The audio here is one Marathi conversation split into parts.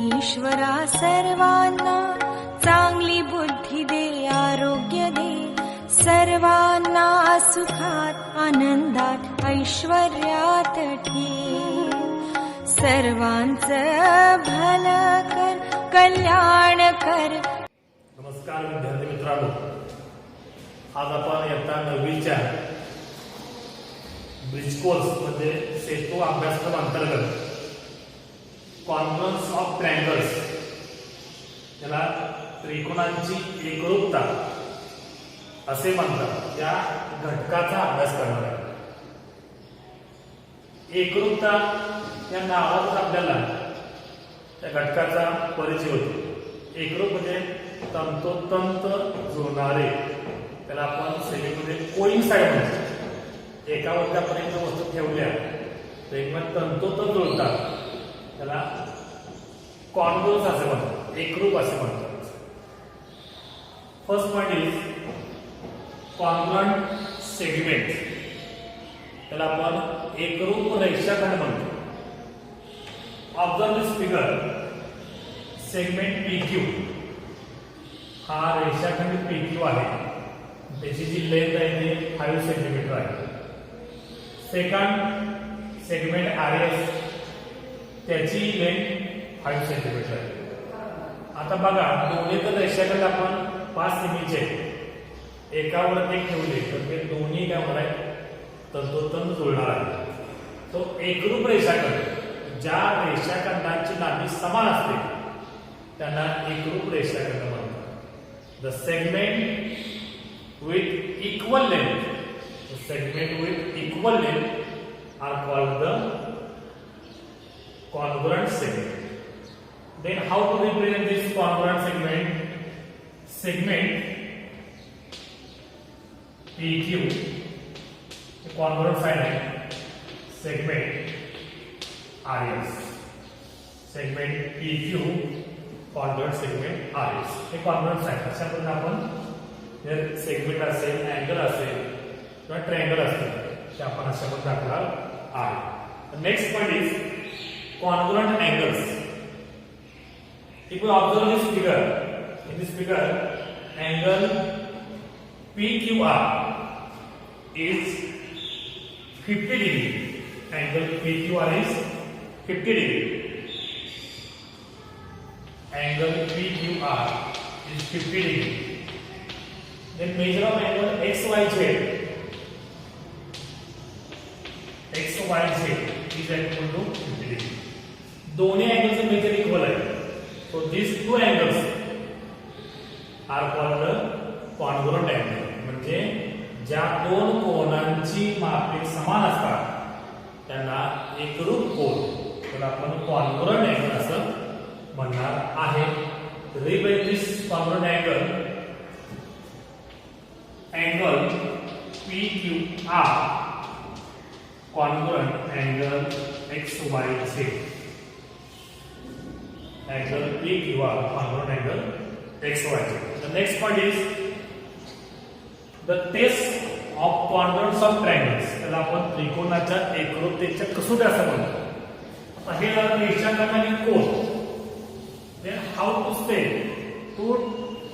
ईश्वरा सर्वांना चांगली बुद्धी दे, आरोग्य दे, सर्वांना सुखात आनंदात ऐश्वर्यात ठेव, सर्वांचं भलं कर, कल्याण कर. नमस्कार विद्यार्थी मित्रांनो, आज आपण इयत्ता 9वीच्या ब्रिज कोर्स म्हणजे सेतू अभ्यासक्रम अंतर्गत कॉन्फरन्स ऑफ ट्रायंगल्स, त्याला त्रिकोणांची एकरूपता असे म्हणतात, या घटकाचा अभ्यास करणार आहे. एकरूपता या नावातच आपल्याला त्या घटकाचा परिचय होतो. एकरूप म्हणजे तंतोतंत जुळणारे, त्याला आपण सेमीमध्ये कोइन्साइड म्हणतो. एका वर्गापर्यंत वस्तू ठेवल्या तर एकमेकांना तंतोतंत जुळतात, त्याला कॉन्ग्रुअन्स असे म्हणतात, एकरूप असे म्हणतात. First point is congruent segment, त्याला आपण एकरूप रेषाखंड म्हणतो. ऑब्झर्व दिस फिगर, सेगमेंट PQ हा रेषाखंड PQ आहे, त्याची जी लेंथ आहे ती 5 सेंटीमीटर आहे. सेकंड सेगमेंट RS, त्याची लेंथ 5 सेंटीमीटर आहे. आता बघा, दोन्ही तर रेषाखंड आपण 5 सेमीचे एकावर एक ठेवले तर ते दोन्ही काय होणार, तंतोतंत जुळणार आहे. तो एकरूप रेषाखंड, ज्या रेषाखंडांची लांबी समान असते त्यांना एकरूप रेषाखंड म्हणतात. The segment with equal length, the segment with equal length are called the congruent segment. Then how to represent this congruent segment? Segment PQ, the congruent side है, segment RS, segment PQ, congruent segment RS. हे congruent side अशा प्रकारे आपण जर सेगमेंट असेल, अँगल असेल किंवा ट्रायंगल असेल ते आपण अशा प्रकारे दाखवणार आहे. Next point is congruent angles. If you observe this figure, in this figure angle PQR is 50 degree. Angle PQR is 50 degree. Angle PQR is 50 degree. Then measure of angle XYZ. XYZ is equal to 50 degree. दोन्ही अँगलचे मेजर इक्वल आहे. So these two angles are called congruent angle. म्हणजे ज्या दोन कोनांची मापे समान असतात त्यांना एकरूप कोन, त्याला आपण कॉन्ग्रुअंट अँगल असं म्हणणार आहे. Represent this congruent angle, angle PQR congruent angle XYZ. Angle PQR congruent angle XYZ. The next point is the test of congruence of triangles. त्याला आपण त्रिकोणाच्या एकरूपतेच्या कसोटी असं म्हणतो. आता हे झालं रेषाखंड आणि कोन. Then how to say two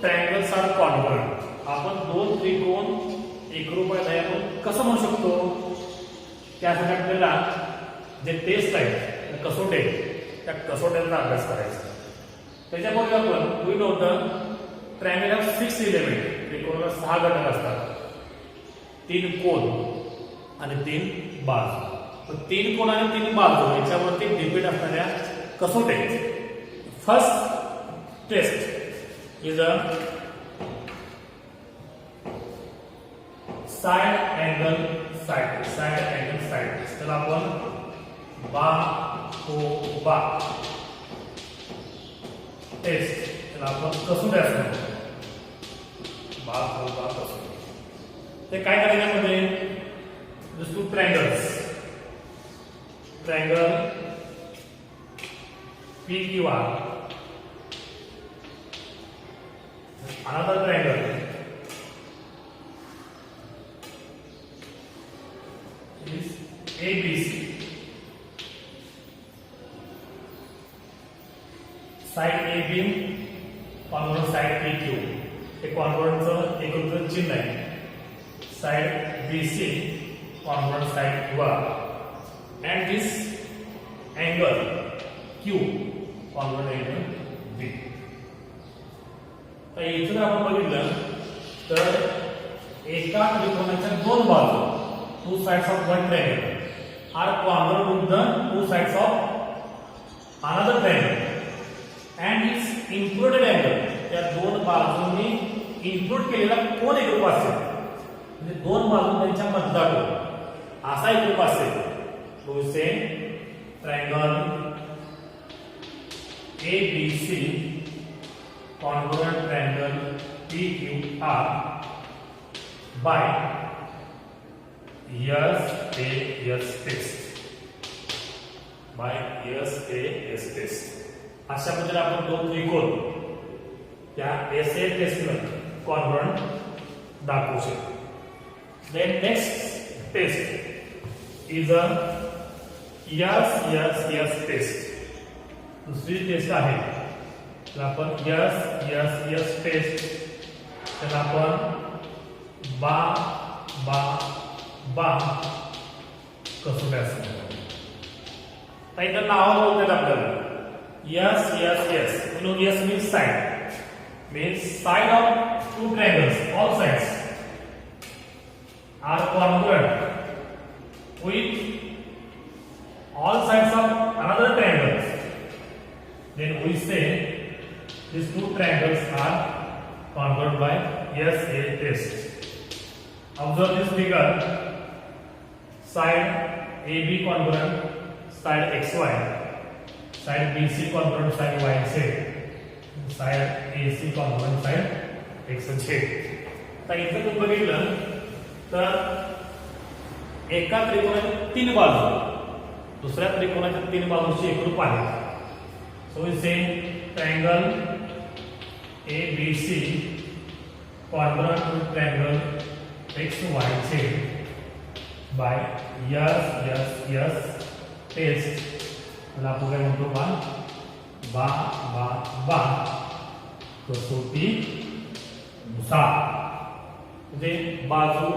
triangles are congruent? आपण दोन त्रिकोण एकरूप आहेत आपण कसं म्हणू शकतो? त्यासाठी आपल्याला जे टेस्ट आहे, कसोटे, त्या कसोट्यांचा अभ्यास करायचा. त्याच्यापूर्वी आपण we know the triangle of 6 element. त्रिकोणाला 6 घटक असतात, 3 कोन आणि 3 बाजू. तर 3 कोन आणि 3 बाजू याच्यावरती डिपेंड असणाऱ्या कसोटे. First test is a side angle side. Side angle side त्याला आपण बा टेस्ट, त्याला आपण कसोटी असणार. बा कसोटी. ते काय करायचं मध्ये two triangles, triangle PQR, another triangle is ABC. Side A B congruent side P Q हे कॉन्ग्रुएंटचं एकत्रित चिन्ह आहे. Side B C congruent side Q R and this angle Q congruent angle B. तर इथे जर आपण बघितलं तर एका त्रिकोणाच्या दोन बाजू, two sides of one triangle are congruent with the two sides of another triangle and its included angle. त्या दोन बाजूंनी इन्क्लूड केलेला कोण एकरूप असेल, म्हणजे दोन बाजू त्यांच्या मधला कोण असा एकरूप असेल तो से triangle ABC congruent triangle PQR by SAS test. by SAS test. अशा प्रकारे आपण दोन त्रिकोण त्या SA टेस्टने कॉन्ग्रुएंट दाखवू शकतो. Then next test is a SSS test. दुसरी टेस्ट आहे तर आपण SSS टेस्ट त्याला आपण बा कसोटी असं म्हणतो. इथं नाव बोलतात आपल्याला SSS. You know, S means side, means side of two triangles, all sides are congruent with all sides of another triangle. Then we say these two triangles are congruent by SAS test. Observe this figure. Side AB congruent, side XY. Side BC congruent, side YZ. Side AC congruent, side XZ. तर इथे तुम्ही बघितलं तर एका त्रिकोणाच्या तीन बाजू दुसऱ्या त्रिकोणाच्या तीन बाजूंची एकरूप आहेत. So we say triangle ABC congruent with triangle XYZ by SSS test. मला आपण काय म्हणतो बा कसोटी नुसार म्हणजे बाजू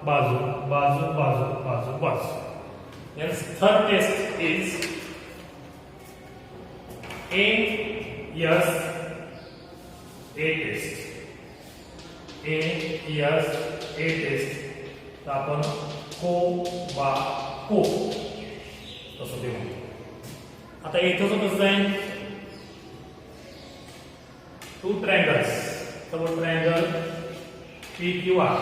बाजू बाजू बाजू बाजू बाजू. Yes, third test is ASA test. ASA test. तर आपण को तसं ते म्हणतो. आता इथं कसं आहे टू ट्रायंगल्स. तर triangle PQR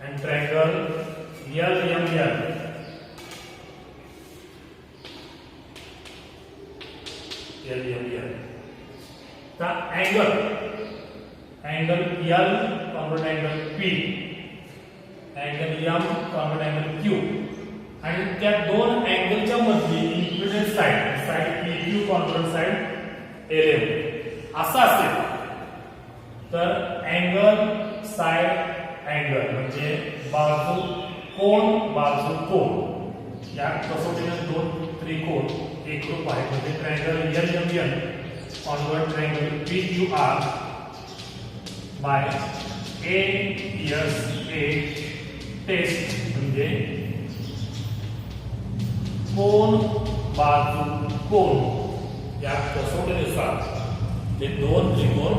and triangle LML. The angle L congruent angle P, angle M congruent angle Q, आणि त्या दोन अँगलच्या मधली included side PQ congruent side LM असं असेल तर अँगल साइड अँगल म्हणजे बाजू कोण या कसोटीने दोन त्रिकोण एकरूप आहेत. म्हणजे triangle LMN congruent triangle PQR by ASA test म्हणजे कोण या कसोटीनुसार ते दोन त्रिकोण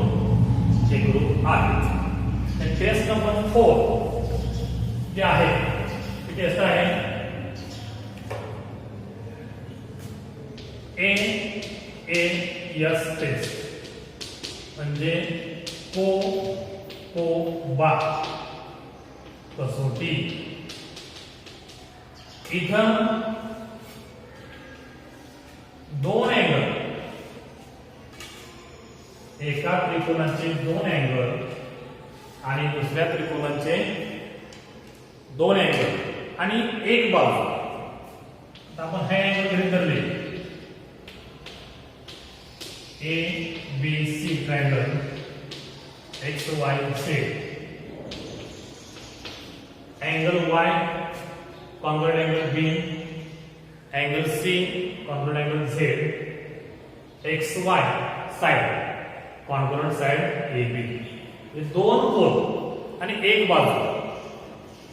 एकरूप आहेत. टेस्ट नंबर 4 जे आहे ती टेस्ट आहे AS टेस्ट म्हणजे बा कसोटी. इथं दोन अँगल एका त्रिकोणाचे दोन अँगल आणि दुसऱ्या त्रिकोणाचे दोन अँगल आणि एक बाजू. आपण हे अँगल गृहीत धरले ABC triangle XYZ. Angle Y congruent angle B, angle C congruent angle Z, X Y side congruent side A B. हे दोन कोन आणि एक बाजू.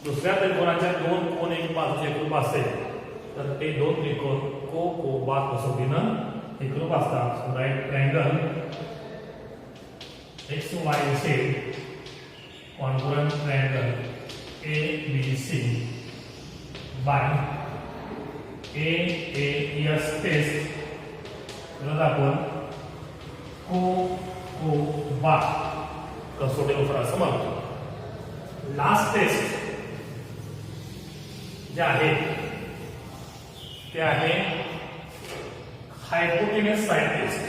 दुसऱ्या त्रिकोणाच्या दोन कोन एक बाजूचे एकरूप असेल तर ते दोन त्रिकोण को बा कसोटीनं एकरूप असतात. Right triangle X Y Z congruent triangle A B C by A S test त्याला आपण को बा कसोटीनुसार असं म्हणतो. लास्ट टेस्ट जे आहे ते आहे hypotenuse side test.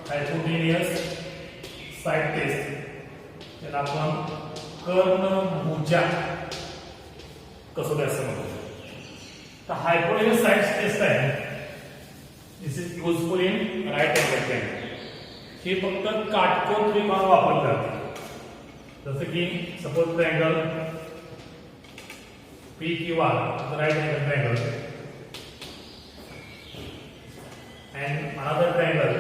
Hypotenuse side test त्याला आपण कर्णभुजा कसोटी असं म्हणतो. तर हायपोटेनियस साइड टेस्ट आहे, this is useful in right angle triangle. हे फक्त काटकोन त्रिकोण वापरतात. जसं की suppose triangle P Q R right angle triangle and another triangle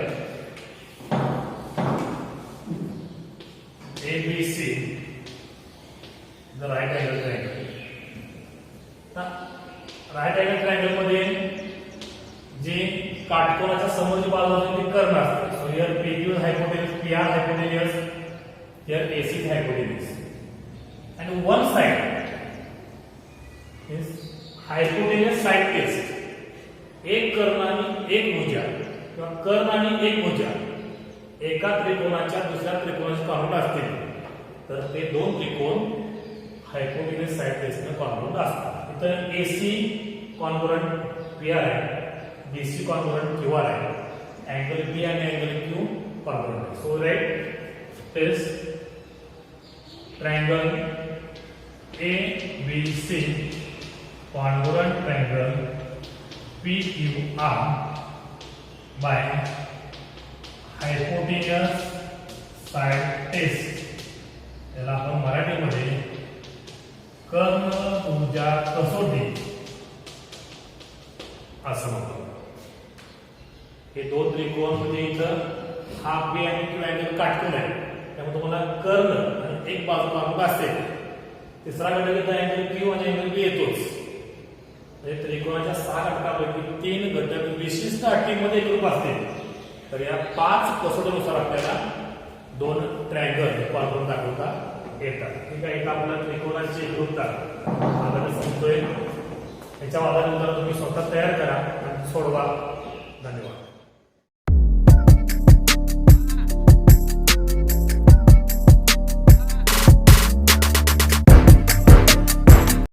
ABC, the right angle triangle. Right angle triangle मध्ये जे काटकोनाच्या समोरची बाजू असते ती कर्ण असते. So here PQ is hypotenuse, PR hypotenuse, here AC is hypotenuse, and one side is hypotenuse side test. एक कर्ण आणि एक भुजा किंवा कर्ण आणि एक भुजा एका त्रिकोणाच्या दुसऱ्या त्रिकोणाचे कॉन्ग्रुएंट असतील तर ते दोन त्रिकोण हायपोटेन्यूस साइड टेस्टने कॉन्ग्रुएंट असतात. इथं AC कॉन्ग्रुएंट PR आहे, BC कॉन्ग्रुएंट QR आहे, अँगल B आणि अँगल Q कॉन्ग्रुएंट आहे. So right test triangle ABC congruent triangle PQR by hypotenuse side test याला आपण मराठीमध्ये कर्णभुजा कसोटी असं म्हणतो. हे दोन त्रिकोण म्हणजे इथं हा बी आणि क्यू अँगल काटकोन आहे, त्यामुळे तुम्हाला कर्ण आणि एक बाजू काढून असते. तिसरा घटक इथं अँगल क्यू आणि अँगल बी येतोच. त्रिकोणाच्या 6 घटकापैकी 3 घटक विशिष्ट अटीमध्ये एकरूप असतील तर या 5 कसोटीनुसार आपल्याला दोन ट्रायंगल कॉन्ग्रुएंट दाखवता येतात. ठीक आहे. इथं आपल्याला त्रिकोणाची एकरूपता आपल्याला समजतोय. याच्या आधारानुसार तुम्ही स्वतः तयार करा आणि सोडवा. धन्यवाद.